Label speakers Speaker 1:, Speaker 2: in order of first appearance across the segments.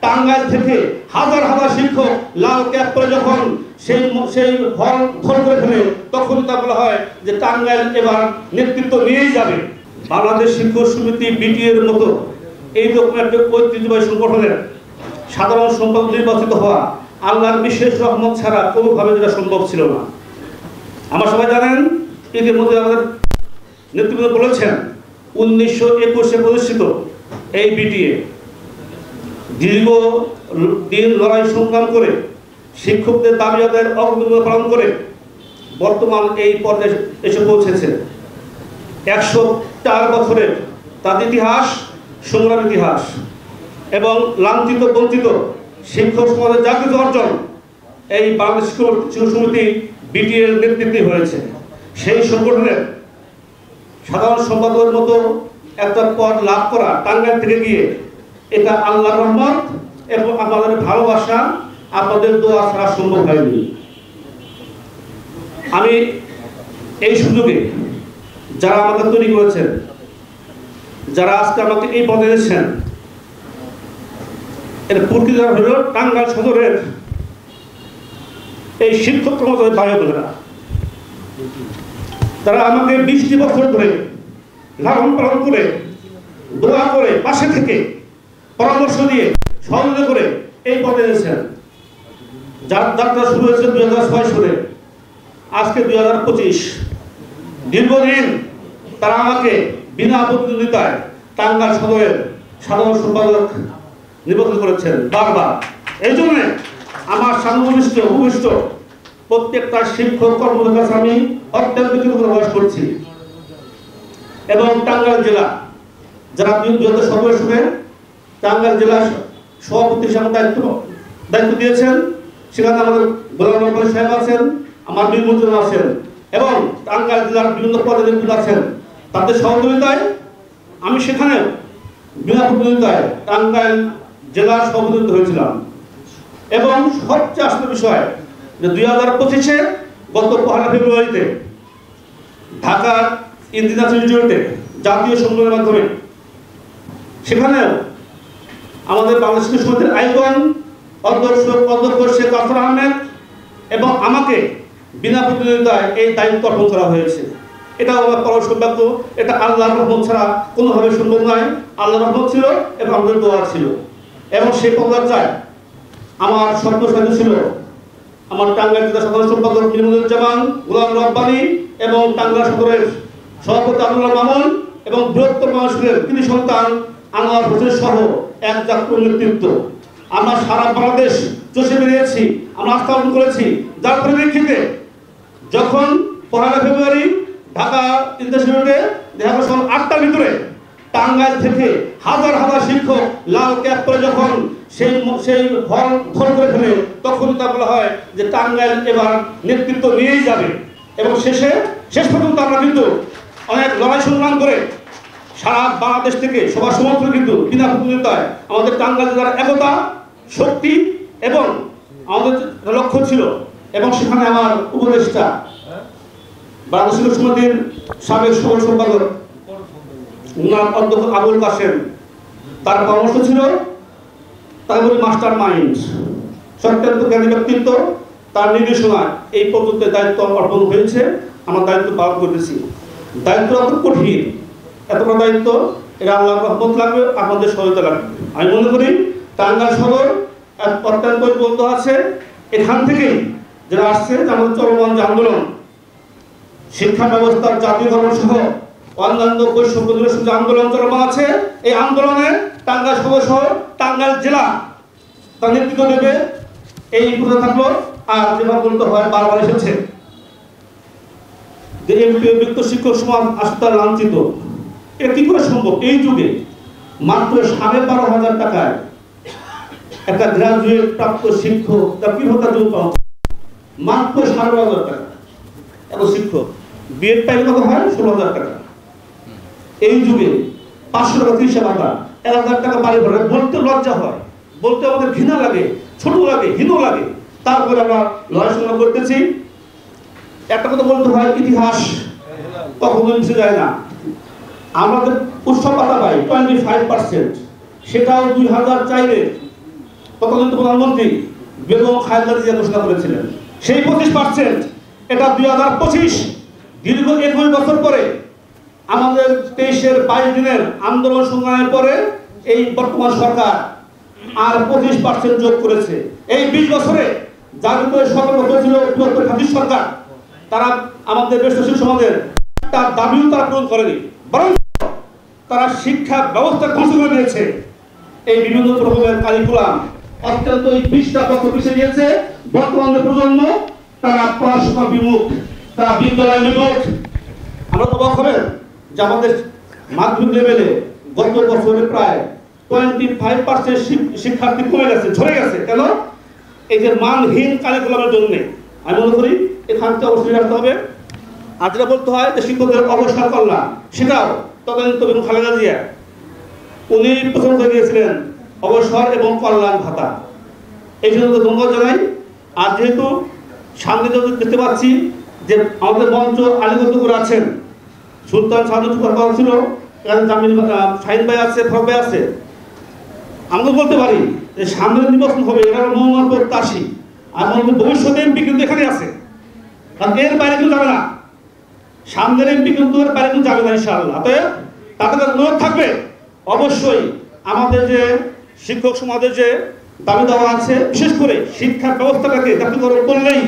Speaker 1: টাঙ্গাইল থেকে হাজার হাজার শিক্ষক লাল ক্যাপ করে যখন সেই হল ধর করে ফেলে, তখন তা বলা হয় যে টাঙ্গাইল এবার নেতৃত্ব নিয়েই যাবে। বাংলাদেশ শিক্ষক সমিতি বিটিএর মতো এই রকম একটা ঐতিহ্যবাহী সংগঠনের সাধারণ সম্পাদক নির্বাচিত হওয়া আল্লাহর বিশেষ রহমত ছাড়া কোনোভাবে যেটা সম্ভব ছিল না। আমার সবাই জানেন, ইতিমধ্যে আমাদের নেতৃবৃন্দ বলেছেন 1921-এ প্রতিষ্ঠিত এই বিটিএ দীর্ঘ দিন লড়াই সংগ্রাম করে শিক্ষকদের দাবি আদায়ের অগ্রগতি পালন করে বর্তমান এই পর্যায়ে এসে পৌঁছেছে। 104 বছরের তার ইতিহাস, সংগ্রাম ইতিহাস এবং লাঞ্ছিত বঞ্চিত শিক্ষক সমাজের জাতীয় অর্জন এই বাংলাদেশ শিক্ষক সমিতি বিটিএর নেতৃত্বে হয়েছে। সেই সংগঠনের সাধারণ সম্পাদকের মতো একটা পদ লাভ করা টাঙ্গাইল থেকে গিয়ে, এটা আল্লাহর রহমত এবং আমাদের ভালোবাসা, আপনাদের দোয়া ছাড়া সম্ভব হয়নি। আমি এই সুযোগে যারা আমাকে তৈরি করেছেন, যারা আজকে আমাকে এই পদে এনেছেন, এর প্রকৃতি হল টাঙ্গাইল সদরের এই শিক্ষক কর্মচারী ভাই বোনেরা, তারা আমাকে 20টি বছর ধরে লালন পালন করে, দোয়া করে, পাশে থেকে পরামর্শ দিয়ে, সহযোগিতা করে এই পদে এনেছেন। যার যাত্রা শুরু হয়েছে 2006 সালে, আজকে 2025। দীর্ঘদিন তারা আমাকে বিনা প্রতিদ্বন্দ্বিতায় টাঙ্গাইল সদরের সাধারণ সম্পাদক নির্বাচন করেছেন বারবার। এই জন্য আমার সাংগঠনিক ভূমিষ্ঠ প্রত্যেকটা শিক্ষক কর্মচারীর কাছে আমি অত্যন্ত কৃতজ্ঞতা প্রকাশ করছি। এবং টাঙ্গাইল জেলা যারা 2017 সালে টাঙ্গাইল জেলা সভাপতি হিসেবে দায়িত্ব দিয়েছেন, সেখানে আমাদের গোলাম রব্বানী সাহেব আছেন, আমার নির্বাচন আছেন এবং টাঙ্গাইল জেলার বিভিন্ন পদে আছেন। তাদের সহযোগিতায় আমি সেখানে বিনা প্রতিদ্বন্দ্বিতায় টাঙ্গাইল জেলার সভাপতি হয়েছিলাম। এবং সবচেয়ে আসল বিষয় যে 2025-এ গত 1 ফেব্রুয়ারিতে ঢাকার ইঞ্জিনিয়ার্স ইনস্টিটিউটে জাতীয় সম্মেলনের মাধ্যমে সেখানেও আমাদের বাংলাদেশ শিক্ষক সমিতির আইকন অধ্যক্ষ শেখ আফর আহমেদ এবং আমাকে বিনা প্রতিদ্বন্দ্বিতায় এই দায়িত্ব অর্পণ করা হয়েছে। এটা আমার পরম সৌভাগ্য, এটা আল্লাহর রহমত ছাড়া কোনোভাবে সম্ভব নয়। আল্লাহর রহমত ছিল এবং আমাদের দোয়া ছিল। এবং সেই পদযাত্রায় আমার সর্বসাধ্য ছিল আমার টাঙ্গাইল জেলা সাধারণ সম্পাদক নির্মলুজ্জামান, গোলাম রব্বানী এবং টাঙ্গাইল সদরের সভাপতি আব্দুল্লাহ মামুন এবং বৃহত্তর মানুষের 3 সন্তান আনোয়ার হোসেন সহ এক জাতীয় নেতৃত্ব। আমরা সারা বাংলাদেশ চষে বেরিয়েছি, আমরা আস্থাপন করেছি। যার পরিপ্রেক্ষিতে যখন 1 ফেব্রুয়ারি ঢাকা ইন্টারন্যাশনালে দেখা গেল 8টার ভিতরে টাঙ্গাইল থেকে হাজার হাজার শিক্ষক লাল ক্যাপ করে যখন সেই হল ধর করে ফেলে, তখন তা বলা হয় যে টাঙ্গাইল এবার নেতৃত্ব নিয়েই যাবে। এবং শেষ পর্যন্ত আমরা কিন্তু অনেক লড়াই সংগ্রাম করে সারা বাংলাদেশ থেকে সবার সমর্থন কিন্তু বিনা প্রতিদ্বন্দ্বিতায় আমাদের টাঙ্গাইল জেলার একতা, শক্তি এবং আমাদের লক্ষ্য ছিল। এবং সেখানে আমার উপদেষ্টা বাংলাদেশ শিক্ষক সমিতির সাবেক সহ সম্পাদক অধ্যক্ষ আবুল কাসেম, তার পরামর্শ ছিল, তাই বলি মাস্টার মাইন্ড, অত্যন্ত জ্ঞানী ব্যক্তিত্ব, তার নির্দেশনায় এই পর্যন্ত দায়িত্ব অর্পণ হয়েছে। আমার দায়িত্ব পালন করতেছি। দায়িত্ব অত কঠিন, এত বড় দায়িত্ব, এটা আল্লাহর রহমত লাগবে, আপনাদের সহায়তা লাগবে। আমি মনে করি টাঙ্গাইল সদর অত্যন্ত ঐক্যবদ্ধ আছে। এখান থেকেই যারা আসছে, আমাদের চলমান যে আন্দোলন, শিক্ষা ব্যবস্থার জাতীয়করণ সহ অন্যান্য বৈষম্য বিরোধী যে আন্দোলন চলমান আছে, এই আন্দোলনে টাঙ্গাইল সদর সহ টাঙ্গাইল জেলা তার নেতৃত্ব দেবে। এই কথা থাকলো। আর যেভাবে বলতে হয়, বারবার এসেছে যে এমপিওভুক্ত শিক্ষক সমাজ আসলে লাঞ্ছিত। এটা কি করে সম্ভব? এই যুগে মাত্র 12,500 টাকায় একটা গ্রাজুয়েট প্রাপ্ত শিক্ষক তার কি ভাতা যোগ পাওয়া, মাত্র 12,500 টাকা। এত শিক্ষক বিএড পাইলে কত হয়? 16,000 টাকা। এই যুগে 500 টাকা 30 ভাতা, 1,000 টাকা বাড়ি ভরে বলতে লজ্জা হয়, বলতে আমাদের ঘৃণা লাগে, ছোট লাগে, হীন লাগে। তারপরে আমরা লড়াই সংগ্রাম করতেছি। একটা কথা বলতে হয়, ইতিহাস কখনো মিশে যায় না। আমাদের উৎসব পাতা পাই 25%, সেটাও 2004-এ তথাকথিত প্রধানমন্ত্রী বেগম খালেদা জিয়া ঘোষণা করেছিলেন। সেই 25% এটা 2025 দীর্ঘ 21 বছর পরে আমাদের 23-এর 22 দিনের আন্দোলন সংগ্রামের পরে এই বর্তমান সরকার আর 25% যোগ করেছে। এই 20 বছরে যার উপরে সতর্ক করেছিল খাদিজ সরকার, তারা আমাদের বেশি সমাজের একটা দাবিও তারা পূরণ করেনি, বরং তারা শিক্ষা ব্যবস্থা ধ্বংস করে দিয়েছে। এই বিভিন্ন রকমের কারিকুলাম অত্যন্ত এই 20টা পত্র পিছিয়ে দিয়েছে। বর্তমানে প্রজন্ম তারা পড়াশোনা বিমুখ, তারা বিদ্যালয় বিমুখ। আমরা অবাক হবেন যে আমাদের মাধ্যমিক লেভেলে গত বছরে প্রায় 25% শিক্ষার্থী কমে গেছে, ঝরে গেছে। কেন? এই যে মানহীন কারিকুলামের জন্য। আমি মনে করি এখানটা অবশ্যই রাখতে হবে। আর যেটা বলতে হয় যে শিক্ষকদের অবসর কল্যাণ, সেটাও তদানীন্ত বেগম খালেদা জিয়া উনি প্রথম করে দিয়েছিলেন অবসর এবং কল্যাণ ভাতা। এই জন্য ধন্যবাদ জানাই। আর যেহেতু সামনে দেখতে পাচ্ছি যে আমাদের মঞ্চ আলিগত করে আছেন, সুলতান সাদুর কথা ছিল, শাহিন ভাই আছে, ফরক ভাই আছে, আমরা বলতে পারি যে সামনের নির্বাচন হবে, এটা মহামান প্রত্যাশী। আর আমাদের ভবিষ্যতে এমপি কিন্তু এখানে আছে, কারণ এর বাইরে কেউ যাবে না। সামনের এমপি কিন্তু এর বাইরে কেউ যাবে না ইনশাআল্লাহ। অতএব তাদের অনুরোধ থাকবে অবশ্যই আমাদের যে শিক্ষক সমাজের যে দাবি দেওয়া আছে, বিশেষ করে শিক্ষা ব্যবস্থাটাকে জাতীয়করণ করলেই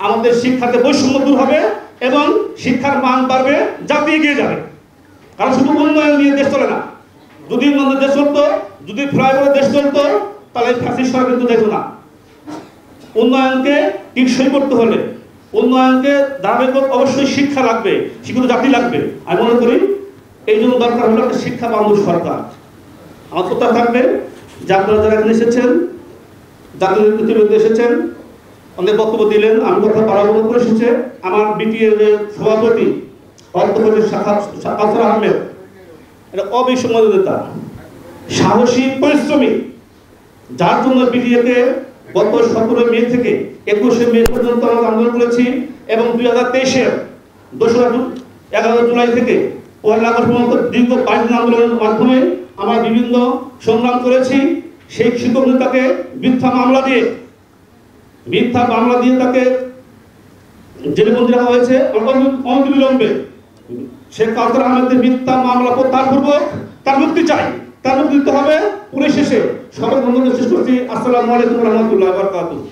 Speaker 1: আমাদের শিক্ষাতে বৈষম্য দূর হবে এবং শিক্ষার মান বাড়বে, জাতি এগিয়ে যাবে। কারণ শুধু উন্নয়ন নিয়ে দেশ চলে না। যদি উন্নয়ন দেশ চলতো, যদি ফ্লাইওভার দেশ চলতো, তাহলে ফ্যাসিস্ট সরকার কিন্তু যেত না। উন্নয়নকে টিকসই করতে হলে, উন্নয়নকে দাবি করতে অবশ্যই শিক্ষা লাগবে, শিক্ষিত জাতি লাগবে। আমি মনে করি এই জন্য দরকার হলো একটা শিক্ষা বান্ধব সরকার। আমার কথা থাকবে যে আপনারা যারা এখানে এসেছেন, জাতীয় নেতৃত্বে এসেছেন, অনেক বক্তব্য দিলেন, আমি কথা পারাবো করে এসেছে। আমার বিটিএর যে সভাপতি অর্থপতি কাউসার আহমেদ, এটা অবিস্মরণীয় নেতা, সাহসী, পরিশ্রমী, যার জন্য বিটিএকে গত 17 মে থেকে 21 মে পর্যন্ত আমরা আন্দোলন করেছি এবং 2023-এর 11 জুলাই থেকে 1 আগস্ট পর্যন্ত দীর্ঘ 22 দিন আন্দোলনের মাধ্যমে আমরা বিভিন্ন সংগ্রাম করেছি। সেই শিক্ষক নেতাকে মিথ্যা মামলা দিয়ে তাকে জেলে বন্দী রাখা হয়েছে অনতিবিলম্বে। শেখ কাউসার আহমেদের মিথ্যা মামলা প্রত্যাহারপূর্বক তার মুক্তি চাই, তার মুক্তি দিতে হবে। পরিশেষে সবাই বন্ধুদের শেষ করছি। আসসালামু আলাইকুম ওয়া রাহমাতুল্লাহি ওয়া বারাকাতুহু।